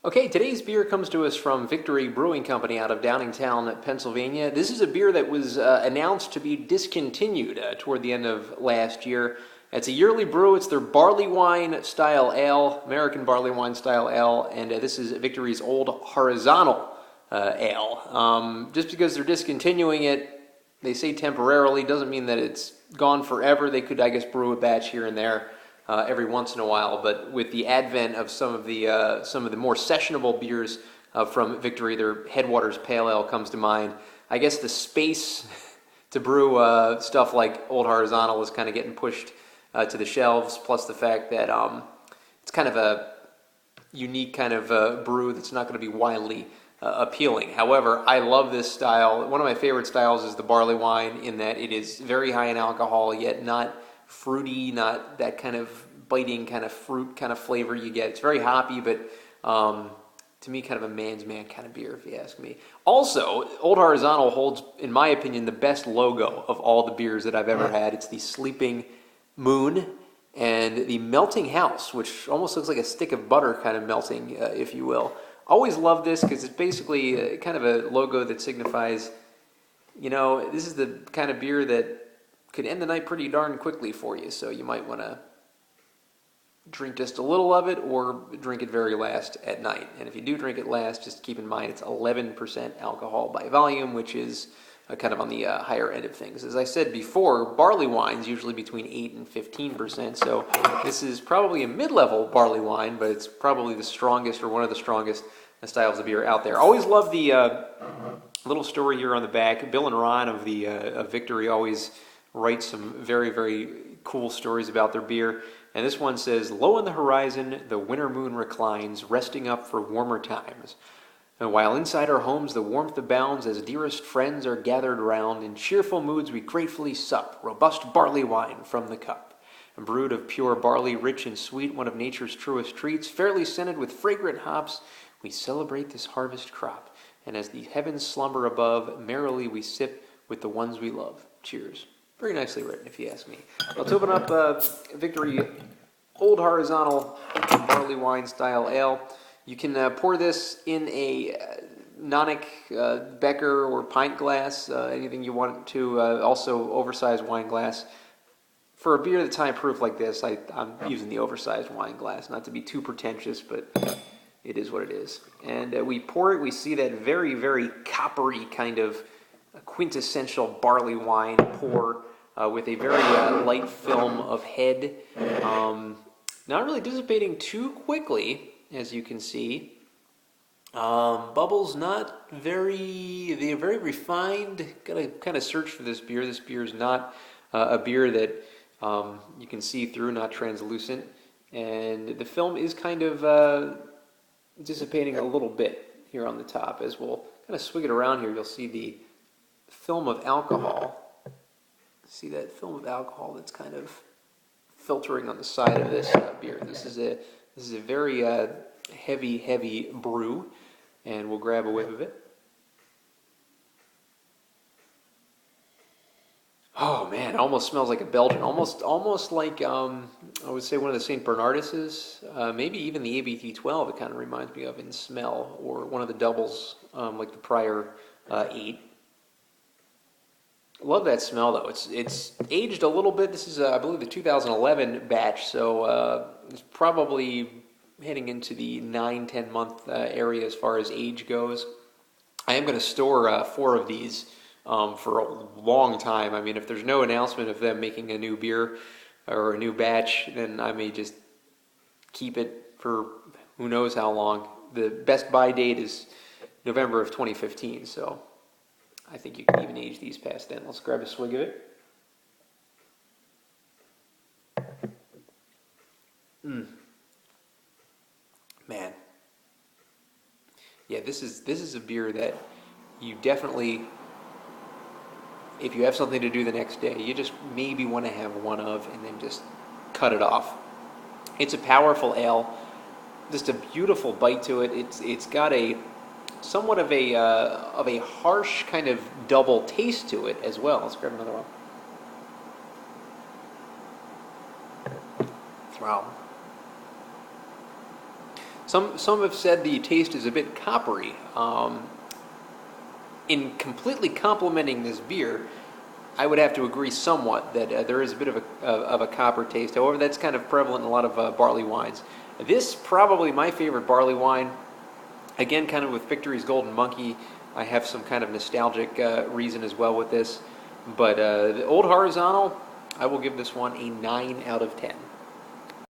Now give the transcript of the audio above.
Okay, today's beer comes to us from Victory Brewing Company out of Downingtown, Pennsylvania. This is a beer that was announced to be discontinued toward the end of last year. It's a yearly brew. It's their Barleywine style ale, American Barleywine style ale, and this is Victory's Old Horizontal ale. Just because they're discontinuing it, they say temporarily, doesn't mean that it's gone forever. They could, I guess, brew a batch here and there every once in a while, but with the advent of some of the more sessionable beers from Victory, their Headwaters Pale Ale comes to mind. I guess the space to brew stuff like Old Horizontal is kind of getting pushed to the shelves. Plus the fact that it's kind of a unique kind of brew that's not going to be widely appealing. However, I love this style. One of my favorite styles is the barley wine, in that it is very high in alcohol, yet not fruity, not that kind of biting kind of fruit kind of flavor you get. It's very hoppy, but to me, kind of a man's man kind of beer, if you ask me. Also, Old Horizontal holds, in my opinion, the best logo of all the beers that I've ever had. It's the Sleeping Moon and the Melting House, which almost looks like a stick of butter kind of melting, if you will. Always love this because it's basically kind of a logo that signifies, this is the kind of beer that could end the night pretty darn quickly for you, so you might want to drink just a little of it or drink it very last at night. And if you do drink it last, just keep in mind it's 11% alcohol by volume, which is kind of on the higher end of things. As I said before, barley wine's usually between 8 and 15%, so this is probably a mid-level barley wine, but it's probably the strongest or one of the strongest styles of beer out there. Always love the little story here on the back. Bill and Ron of Victory always write some very, very cool stories about their beer. And this one says, "Low on the horizon, the winter moon reclines, resting up for warmer times. And while inside our homes the warmth abounds, as dearest friends are gathered round, in cheerful moods we gratefully sup, robust barley wine from the cup. And brewed of pure barley, rich and sweet, one of nature's truest treats, fairly scented with fragrant hops, we celebrate this harvest crop. And as the heavens slumber above, merrily we sip with the ones we love. Cheers." Very nicely written, if you ask me. Let's open up Victory Old Horizontal Barley Wine Style Ale. You can pour this in a Nonic Becker or pint glass, anything you want to, also oversized wine glass. For a beer that's high proof like this, I'm using the oversized wine glass, not to be too pretentious, but it is what it is. And we pour it, we see that very, very coppery kind of quintessential barley wine pour with a very light film of head. Not really dissipating too quickly, as you can see. Bubbles not very, they're very refined. Gotta kind of search for this beer. This beer is not a beer that you can see through, not translucent. And the film is kind of dissipating a little bit here on the top. As we'll kind of swig it around here, you'll see the film of alcohol. See that film of alcohol that's kind of filtering on the side of this beer. This is a very heavy brew, and we'll grab a whiff of it. Oh man, it almost smells like a Belgian. Almost like I would say one of the St. Bernarduses, maybe even the ABT12. It kind of reminds me of in smell, or one of the doubles, like the prior 8. Love that smell though. It's aged a little bit. This is I believe the 2011 batch, so it's probably heading into the 9-10 month area as far as age goes. I am going to store 4 of these for a long time. I mean, if there's no announcement of them making a new beer or a new batch, then I may just keep it for who knows how long. The best buy date is November of 2015, so I think you can even age these past then. Let's grab a swig of it. Man. Yeah, this is a beer that you definitely, if you have something to do the next day, you just maybe want to have one of and then just cut it off. It's a powerful ale. Just a beautiful bite to it. It's got a somewhat of a harsh kind of double taste to it as well. Let's grab another one. Wow. Some have said the taste is a bit coppery. In completely complementing this beer, I would have to agree somewhat that there is a bit of a copper taste. However, that's kind of prevalent in a lot of barley wines. This probably my favorite barley wine. Again, kind of with Victory's Golden Monkey, I have some kind of nostalgic reason as well with this. But the Old Horizontal, I will give this one a 9 out of 10.